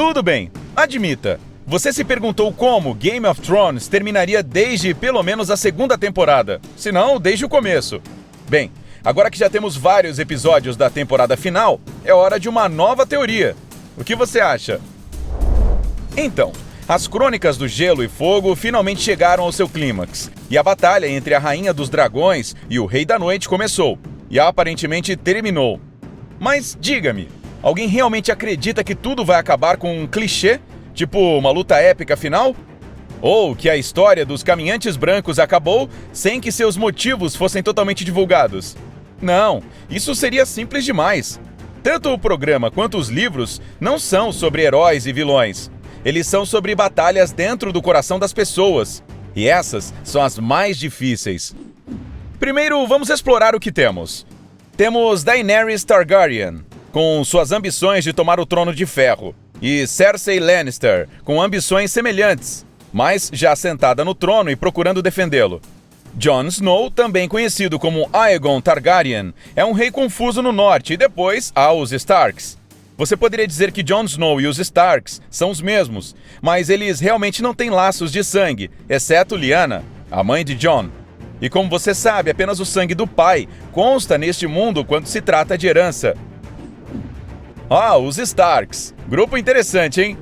Tudo bem, admita. Você se perguntou como Game of Thrones terminaria desde pelo menos a segunda temporada, se não, desde o começo. Bem, agora que já temos vários episódios da temporada final, é hora de uma nova teoria. O que você acha? Então, as Crônicas do Gelo e Fogo finalmente chegaram ao seu clímax, e a batalha entre a Rainha dos Dragões e o Rei da Noite começou, e aparentemente terminou. Mas diga-me, alguém realmente acredita que tudo vai acabar com um clichê, tipo uma luta épica final? Ou que a história dos Caminhantes Brancos acabou sem que seus motivos fossem totalmente divulgados? Não, isso seria simples demais. Tanto o programa quanto os livros não são sobre heróis e vilões. Eles são sobre batalhas dentro do coração das pessoas. E essas são as mais difíceis. Primeiro, vamos explorar o que temos. Temos Daenerys Targaryen, com suas ambições de tomar o Trono de Ferro, e Cersei Lannister, com ambições semelhantes, mas já sentada no trono e procurando defendê-lo. Jon Snow, também conhecido como Aegon Targaryen, é um rei confuso no norte e depois há os Starks. Você poderia dizer que Jon Snow e os Starks são os mesmos, mas eles realmente não têm laços de sangue, exceto Lyanna, a mãe de Jon. E como você sabe, apenas o sangue do pai consta neste mundo quando se trata de herança. Os Starks. Grupo interessante, hein?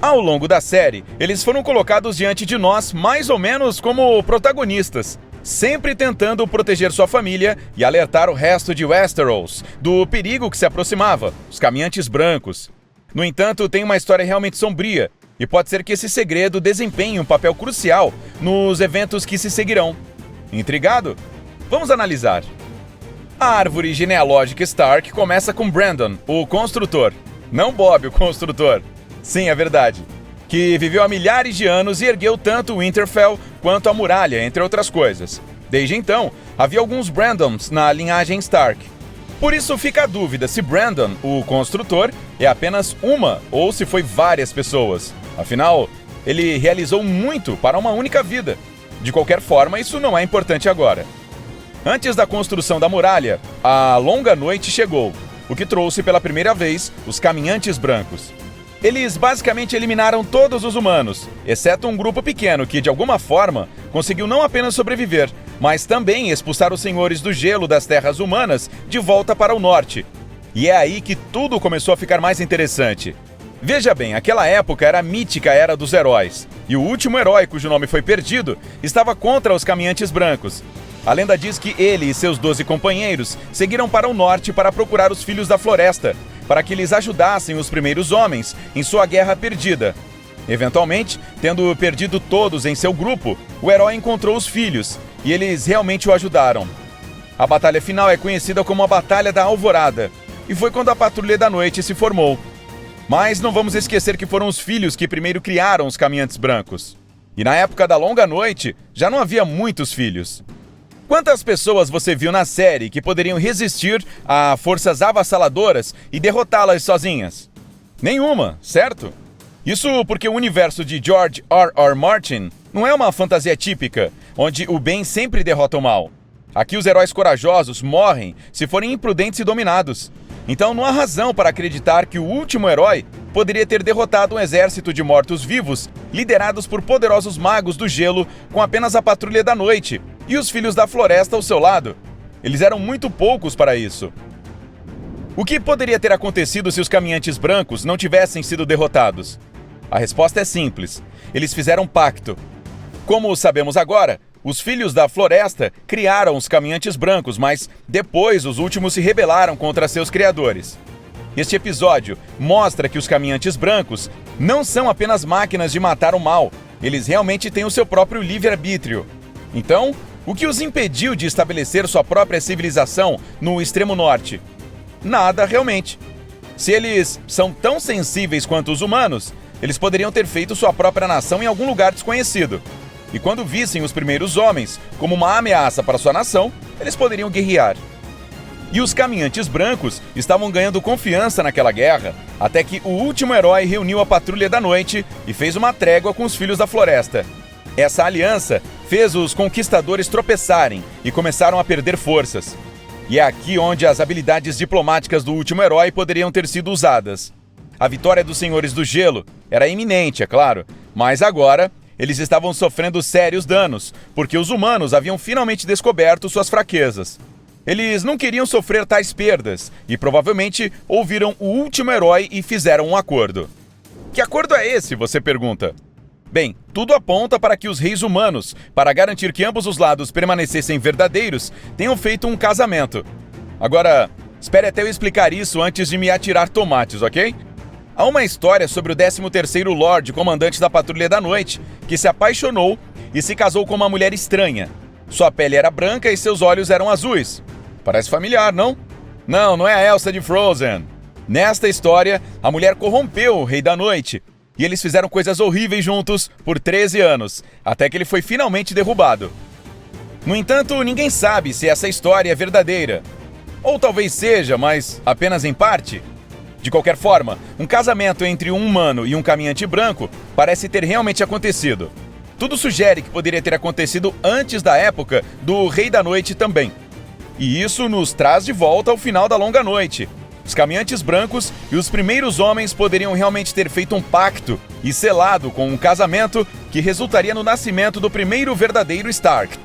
Ao longo da série, eles foram colocados diante de nós mais ou menos como protagonistas, sempre tentando proteger sua família e alertar o resto de Westeros do perigo que se aproximava, os Caminhantes Brancos. No entanto, tem uma história realmente sombria, e pode ser que esse segredo desempenhe um papel crucial nos eventos que se seguirão. Intrigado? Vamos analisar. A árvore genealógica Stark começa com Brandon, o construtor. Não Bob, o construtor. Sim, é verdade. Que viveu há milhares de anos e ergueu tanto Winterfell quanto a muralha, entre outras coisas. Desde então, havia alguns Brandons na linhagem Stark. Por isso fica a dúvida se Brandon, o construtor, é apenas uma ou se foi várias pessoas. Afinal, ele realizou muito para uma única vida. De qualquer forma, isso não é importante agora. Antes da construção da muralha, a longa noite chegou, o que trouxe pela primeira vez os Caminhantes Brancos. Eles basicamente eliminaram todos os humanos, exceto um grupo pequeno que, de alguma forma, conseguiu não apenas sobreviver, mas também expulsar os senhores do gelo das terras humanas de volta para o norte. E é aí que tudo começou a ficar mais interessante. Veja bem, aquela época era a mítica Era dos Heróis, e o último herói cujo nome foi perdido estava contra os Caminhantes Brancos. A lenda diz que ele e seus 12 companheiros seguiram para o norte para procurar os Filhos da Floresta, para que eles ajudassem os primeiros homens em sua guerra perdida. Eventualmente, tendo perdido todos em seu grupo, o herói encontrou os filhos, e eles realmente o ajudaram. A batalha final é conhecida como a Batalha da Alvorada, e foi quando a Patrulha da Noite se formou. Mas não vamos esquecer que foram os filhos que primeiro criaram os Caminhantes Brancos. E na época da Longa Noite, já não havia muitos filhos. Quantas pessoas você viu na série que poderiam resistir a forças avassaladoras e derrotá-las sozinhas? Nenhuma, certo? Isso porque o universo de George R.R. Martin não é uma fantasia típica, onde o bem sempre derrota o mal. Aqui os heróis corajosos morrem se forem imprudentes e dominados. Então não há razão para acreditar que o último herói poderia ter derrotado um exército de mortos-vivos liderados por poderosos magos do gelo com apenas a Patrulha da Noite e os Filhos da Floresta ao seu lado. Eles eram muito poucos para isso. O que poderia ter acontecido se os Caminhantes Brancos não tivessem sido derrotados? A resposta é simples. Eles fizeram um pacto. Como sabemos agora, os Filhos da Floresta criaram os Caminhantes Brancos, mas depois os últimos se rebelaram contra seus criadores. Este episódio mostra que os Caminhantes Brancos não são apenas máquinas de matar o mal, eles realmente têm o seu próprio livre-arbítrio. Então, o que os impediu de estabelecer sua própria civilização no extremo norte? Nada, realmente. Se eles são tão sensíveis quanto os humanos, eles poderiam ter feito sua própria nação em algum lugar desconhecido. E quando vissem os primeiros homens como uma ameaça para sua nação, eles poderiam guerrear. E os Caminhantes Brancos estavam ganhando confiança naquela guerra, até que o último herói reuniu a Patrulha da Noite e fez uma trégua com os Filhos da Floresta. Essa aliança fez os conquistadores tropeçarem e começaram a perder forças. E é aqui onde as habilidades diplomáticas do último herói poderiam ter sido usadas. a vitória dos Senhores do Gelo era iminente, é claro, mas agora eles estavam sofrendo sérios danos, porque os humanos haviam finalmente descoberto suas fraquezas. Eles não queriam sofrer tais perdas e provavelmente ouviram o último herói e fizeram um acordo. Que acordo é esse, você pergunta? Bem, tudo aponta para que os reis humanos, para garantir que ambos os lados permanecessem verdadeiros, tenham feito um casamento. Agora, espere até eu explicar isso antes de me atirar tomates, ok? Há uma história sobre o 13º Lorde Comandante da Patrulha da Noite, que se apaixonou e se casou com uma mulher estranha. Sua pele era branca e seus olhos eram azuis. Parece familiar, não? Não, não é a Elsa de Frozen. Nesta história, a mulher corrompeu o Rei da Noite, e eles fizeram coisas horríveis juntos por 13 anos, até que ele foi finalmente derrubado. No entanto, ninguém sabe se essa história é verdadeira. Ou talvez seja, mas apenas em parte. De qualquer forma, um casamento entre um humano e um caminhante branco parece ter realmente acontecido. Tudo sugere que poderia ter acontecido antes da época do Rei da Noite também. E isso nos traz de volta ao final da longa noite. Os caminhantes brancos e os primeiros homens poderiam realmente ter feito um pacto e selado com um casamento que resultaria no nascimento do primeiro verdadeiro Stark.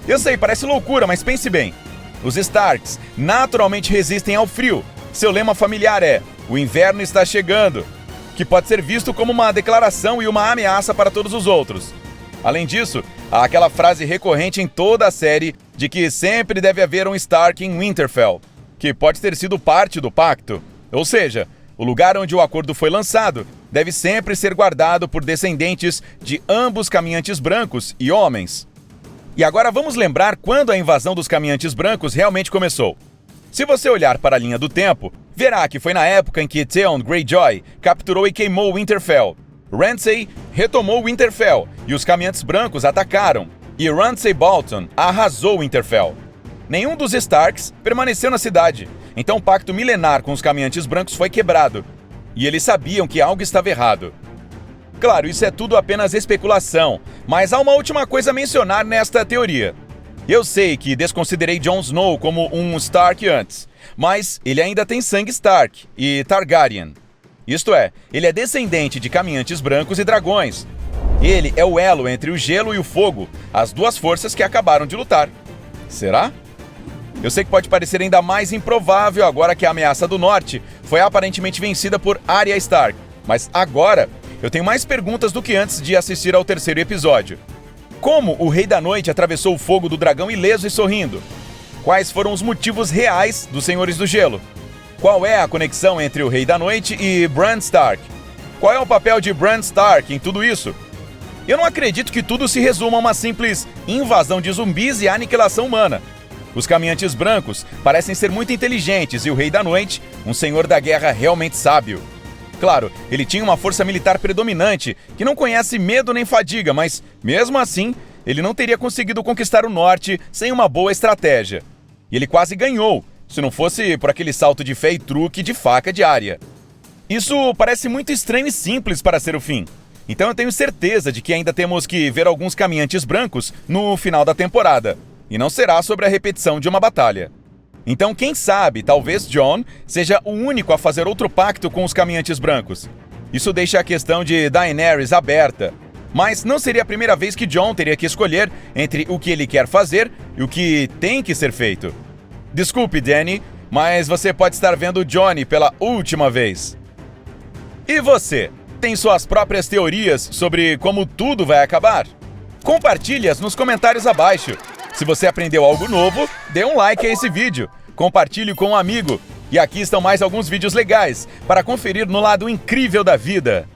Eu sei, parece loucura, mas pense bem. Os Starks naturalmente resistem ao frio. Seu lema familiar é: o inverno está chegando, que pode ser visto como uma declaração e uma ameaça para todos os outros. Além disso, há aquela frase recorrente em toda a série de que sempre deve haver um Stark em Winterfell, que pode ter sido parte do pacto. Ou seja, o lugar onde o acordo foi lançado deve sempre ser guardado por descendentes de ambos caminhantes brancos e homens. E agora vamos lembrar quando a invasão dos caminhantes brancos realmente começou. Se você olhar para a linha do tempo, verá que foi na época em que Theon Greyjoy capturou e queimou Winterfell. Ramsay retomou Winterfell e os caminhantes brancos atacaram, e Ramsay Bolton arrasou Winterfell. Nenhum dos Starks permaneceu na cidade, então o pacto milenar com os caminhantes brancos foi quebrado, e eles sabiam que algo estava errado. Claro, isso é tudo apenas especulação, mas há uma última coisa a mencionar nesta teoria. Eu sei que desconsiderei Jon Snow como um Stark antes, mas ele ainda tem sangue Stark e Targaryen. Isto é, ele é descendente de caminhantes brancos e dragões. Ele é o elo entre o gelo e o fogo, as duas forças que acabaram de lutar. Será? Eu sei que pode parecer ainda mais improvável agora que a ameaça do norte foi aparentemente vencida por Arya Stark, mas agora eu tenho mais perguntas do que antes de assistir ao 3º episódio. Como o Rei da Noite atravessou o fogo do dragão ileso e sorrindo? Quais foram os motivos reais dos Senhores do Gelo? Qual é a conexão entre o Rei da Noite e Bran Stark? Qual é o papel de Bran Stark em tudo isso? Eu não acredito que tudo se resuma a uma simples invasão de zumbis e aniquilação humana. Os caminhantes brancos parecem ser muito inteligentes e o Rei da Noite, um senhor da guerra realmente sábio. Claro, ele tinha uma força militar predominante que não conhece medo nem fadiga, mas, mesmo assim, ele não teria conseguido conquistar o norte sem uma boa estratégia. E ele quase ganhou, se não fosse por aquele salto de fé e truque de faca de Arya. Isso parece muito estranho e simples para ser o fim. Então eu tenho certeza de que ainda temos que ver alguns caminhantes brancos no final da temporada. E não será sobre a repetição de uma batalha. Então, quem sabe, talvez Jon seja o único a fazer outro pacto com os caminhantes brancos. Isso deixa a questão de Daenerys aberta. Mas não seria a primeira vez que Jon teria que escolher entre o que ele quer fazer e o que tem que ser feito. Desculpe, Dany, mas você pode estar vendo Johnny pela última vez. E você? Tem suas próprias teorias sobre como tudo vai acabar? Compartilhe-as nos comentários abaixo. Se você aprendeu algo novo, dê um like a esse vídeo, compartilhe com um amigo. E aqui estão mais alguns vídeos legais para conferir no lado incrível da vida.